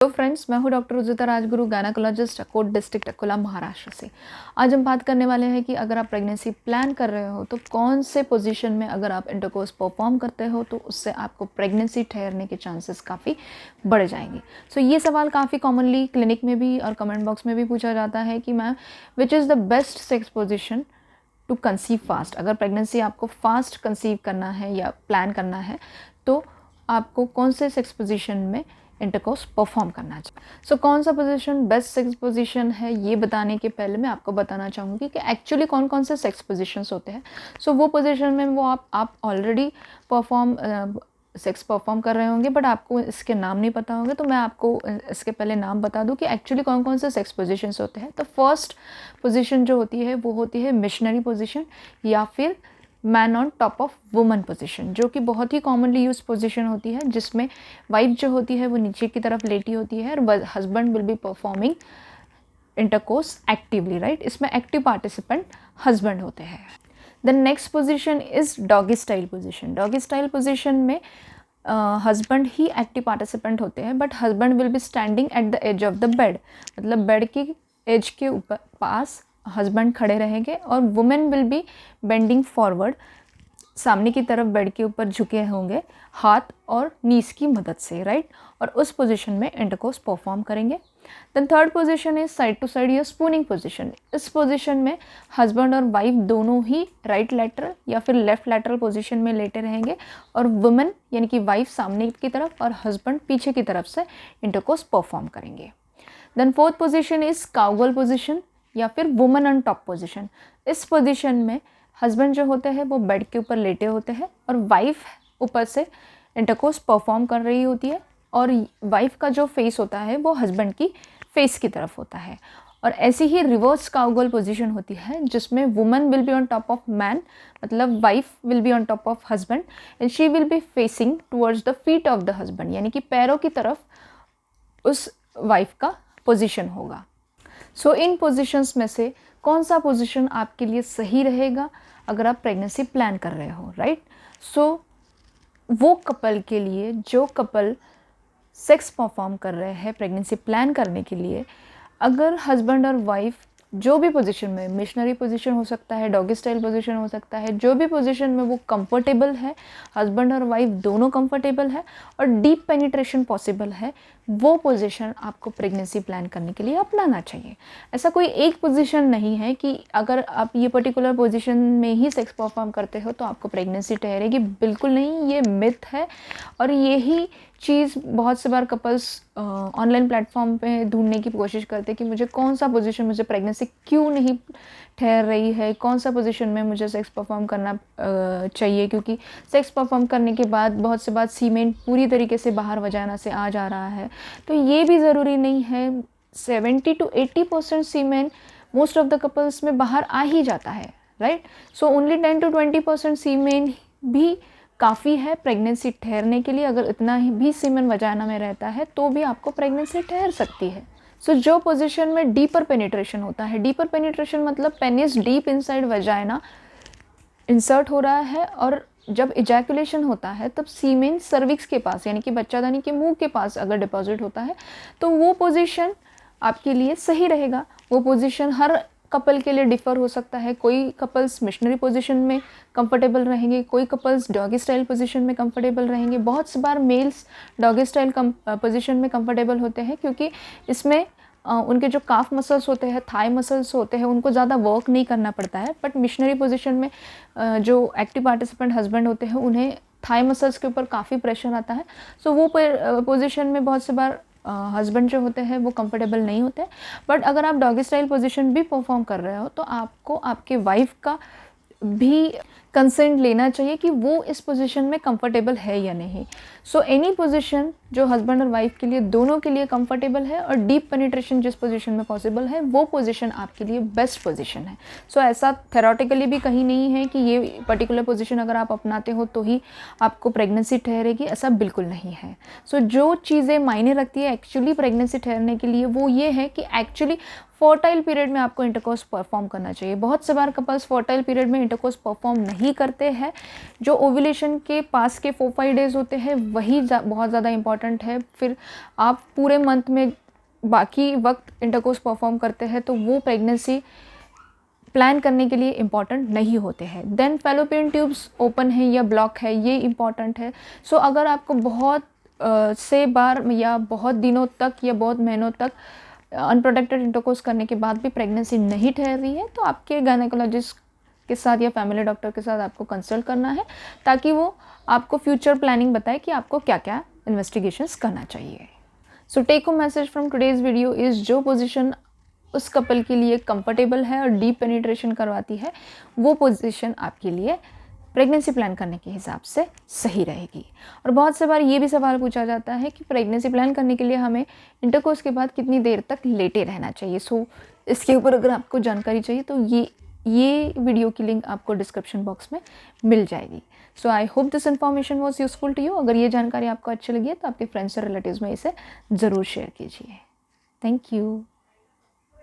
तो फ्रेंड्स, मैं हूँ doctor Rujuta Rajguru, gynaecologist, Akot district, Akola, Maharashtra से। आज हम बात करने वाले हैं कि अगर आप प्रेगनेंसी प्लान कर रहे हो तो कौन से पोजीशन में अगर आप इंटरकोर्स परफॉर्म करते हो तो उससे आपको प्रेगनेंसी ठहरने के चांसेस काफ़ी बढ़ जाएंगे। सो ये सवाल काफ़ी कॉमनली क्लिनिक में भी और कमेंट बॉक्स में भी पूछा जाता है कि ma'am, which is the best sex position to conceive fast. अगर प्रेगनेंसी आपको फास्ट कंसीव करना है या प्लान करना है तो आपको कौन से सेक्स पोजीशन में इंटरकोर्स परफॉर्म करना चाहिए। सो कौन सा पोजीशन बेस्ट सेक्स पोजीशन है, ये बताने के पहले मैं आपको बताना चाहूँगी कि एक्चुअली कौन कौन से सेक्स पोजीशंस होते हैं। सो वो पोजीशन में वो आप ऑलरेडी सेक्स परफॉर्म कर रहे होंगे बट आपको इसके नाम नहीं पता होंगे, तो मैं आपको इसके पहले नाम बता दूं कि एक्चुअली कौन कौन से सेक्स पोजीशंस होते हैं। तो फर्स्ट पोजीशन जो होती है वो होती है मिशनरी पोजीशन या फिर man on top of woman position, जो कि बहुत ही कॉमनली यूज पोजीशन होती है, जिसमें वाइफ जो होती है वो नीचे की तरफ लेटी होती है और husband will be performing intercourse actively, right. इसमें एक्टिव पार्टिसिपेंट हस्बैंड होते हैं। The next position is doggy style position. Doggy style position में हस्बैंड ही एक्टिव पार्टिसिपेंट होते हैं but husband will be standing at the edge of the bed, मतलब bed की edge के ऊपर पास हस्बैंड खड़े रहेंगे और women will be bending forward, सामने की तरफ बेड के ऊपर झुके होंगे हाथ और नीस की मदद से, राइट। और उस पोजीशन में इंटरकोर्स परफॉर्म करेंगे। Then third position is side to side या स्पूनिंग पोजीशन। इस पोजीशन में हस्बैंड और वाइफ दोनों ही राइट लैटरल या फिर लेफ्ट लैटरल पोजीशन में लेटे रहेंगे और वुमेन यानी कि वाइफ सामने की तरफ और हस्बैंड पीछे की तरफ से इंटरकोर्स परफॉर्म करेंगे। Then fourth position is cowgirl position या फिर वुमन ऑन टॉप पोजीशन। इस पोजीशन में हस्बैंड जो होते हैं वो बेड के ऊपर लेटे होते हैं और वाइफ ऊपर से इंटरकोर्स परफॉर्म कर रही होती है और वाइफ का जो फेस होता है वो हस्बैंड की फेस की तरफ होता है। और ऐसी ही रिवर्स काउगर्ल पोजीशन होती है जिसमें woman will be on top of man, मतलब wife will be on top of husband and she will be facing towards the feet of the husband, यानी कि पैरों की तरफ उस वाइफ का पोजीशन होगा। सो इन पोजीशंस में से कौन सा पोजीशन आपके लिए सही रहेगा अगर आप प्रेगनेंसी प्लान कर रहे हो, राइट। सो वो कपल के लिए जो कपल सेक्स परफॉर्म कर रहे हैं प्रेगनेंसी प्लान करने के लिए, अगर हस्बैंड और वाइफ जो भी पोजीशन में, मिशनरी पोजीशन हो सकता है, डॉगी स्टाइल पोजीशन हो सकता है, जो भी पोजीशन में वो कंफर्टेबल है, हस्बैंड और वाइफ दोनों कंफर्टेबल है और डीप पेनिट्रेशन पॉसिबल है, वो पोजीशन आपको प्रेगनेंसी प्लान करने के लिए अपनाना चाहिए। ऐसा कोई एक पोजीशन नहीं है कि अगर आप ये पर्टिकुलर पोजीशन में ही सेक्स परफॉर्म करते हो तो आपको प्रेगनेंसी ठहरेगी, बिल्कुल नहीं, ये मिथ है। और यही चीज़ बहुत से बार कपल्स ऑनलाइन प्लेटफॉर्म पे ढूंढने की कोशिश करते हैं कि मुझे कौन सा पोजीशन, मुझे प्रेगनेंसी क्यों नहीं ठहर रही है, कौन सा पोजीशन में मुझे सेक्स परफॉर्म करना चाहिए, क्योंकि सेक्स परफॉर्म करने के बाद बहुत से बार सीमेन पूरी तरीके से बाहर वजाना से आ जा रहा है, तो ये भी ज़रूरी नहीं है। 70 to 80% semen most of the couples में बाहर आ ही जाता है, right. So only 10 to 20% semen भी काफ़ी है प्रेगनेंसी ठहरने के लिए। अगर इतना ही भी सीमेन वजाना में रहता है तो भी आपको प्रेगनेंसी ठहर सकती है। सो जो पोजीशन में डीपर पेनिट्रेशन होता है, डीपर पेनिट्रेशन मतलब penis deep inside vagina insert हो रहा है और जब इजैकुलेशन होता है तब सीमेन सर्विक्स के पास यानी कि बच्चादानी के मुंह के पास अगर डिपॉजिट होता है तो वो पोजीशन आपके लिए सही रहेगा। वो पोजीशन हर कपल के लिए डिफ़र हो सकता है। कोई कपल्स मिशनरी पोजीशन में कंफर्टेबल रहेंगे, कोई कपल्स डॉगी स्टाइल पोजीशन में कंफर्टेबल रहेंगे। बहुत सी बार मेल्स डॉगी स्टाइल पोजीशन में कंफर्टेबल होते हैं क्योंकि इसमें उनके जो काफ मसल्स होते हैं, थाई मसल्स होते हैं, उनको ज़्यादा वर्क नहीं करना पड़ता है। बट मिशनरी पोजीशन में जो एक्टिव पार्टिसिपेंट हस्बैंड होते हैं उन्हें थाई मसल्स के ऊपर काफ़ी प्रेशर आता है। सो वो पोजीशन में बहुत से बार हस्बैंड जो होते हैं वो कंफर्टेबल नहीं होते। बट अगर आप डॉगी स्टाइल पोजीशन भी परफॉर्म कर रहे हो तो आपको आपके वाइफ का भी कंसेंट लेना चाहिए कि वो इस पोजीशन में कंफर्टेबल है या नहीं। सो एनी पोजीशन जो हस्बैंड और वाइफ के लिए, दोनों के लिए कंफर्टेबल है और डीप पेनिट्रेशन जिस पोजीशन में पॉसिबल है वो पोजीशन आपके लिए बेस्ट पोजीशन है। सो ऐसा थेरोटिकली भी कहीं नहीं है कि ये पर्टिकुलर पोजीशन अगर आप अपनाते हो तो ही आपको प्रेगनेंसी ठहरेगी, ऐसा बिल्कुल नहीं है। सो जो चीज़ें मायने रखती है एक्चुअली प्रेगनेंसी ठहरने के लिए वो ये है कि एक्चुअली फर्टाइल पीरियड में आपको इंटरकोर्स परफॉर्म करना चाहिए। बहुत से बार कपल्स फर्टाइल पीरियड में इंटरकोर्स परफॉर्म नहीं करते हैं। जो ओव्यूलेशन के पास के 4-5 डेज होते हैं वही बहुत ज़्यादा इम्पॉर्टेंट है। फिर आप पूरे मंथ में बाकी वक्त इंटरकोर्स परफॉर्म करते हैं तो वो प्रेगनेंसी प्लान करने के लिए इम्पॉर्टेंट नहीं होते हैं। देन फैलोपियन ट्यूब्स ओपन है या ब्लॉक है, ये इम्पॉर्टेंट है। सो अगर आपको बहुत से बार या बहुत दिनों तक या बहुत महीनों तक अनप्रोटेक्टेड इंटरकोर्स करने के बाद भी प्रेगनेंसी नहीं ठहर रही है तो आपके गायनेकोलॉजिस्ट के साथ या फैमिली डॉक्टर के साथ आपको कंसल्ट करना है, ताकि वो आपको फ्यूचर प्लानिंग बताए कि आपको क्या क्या इन्वेस्टिगेशंस करना चाहिए। So take home message from today's video is, जो पोजीशन उस कपल के लिए कंफर्टेबल है और डीप पेनिट्रेशन करवाती है, वो पोजीशन आपके लिए प्रेगनेंसी प्लान करने के हिसाब से सही रहेगी। और बहुत से बार ये भी सवाल पूछा जाता है कि प्रेगनेंसी प्लान करने के लिए हमें इंटरकोर्स के बाद कितनी देर तक लेटे रहना चाहिए। सो इसके ऊपर अगर आपको जानकारी चाहिए तो ये वीडियो की लिंक आपको डिस्क्रिप्शन बॉक्स में मिल जाएगी। So I hope this information was useful to you. अगर ये जानकारी आपको अच्छी लगी है तो आपके फ्रेंड्स और रिलेटिव्स में इसे ज़रूर शेयर कीजिए। Thank you.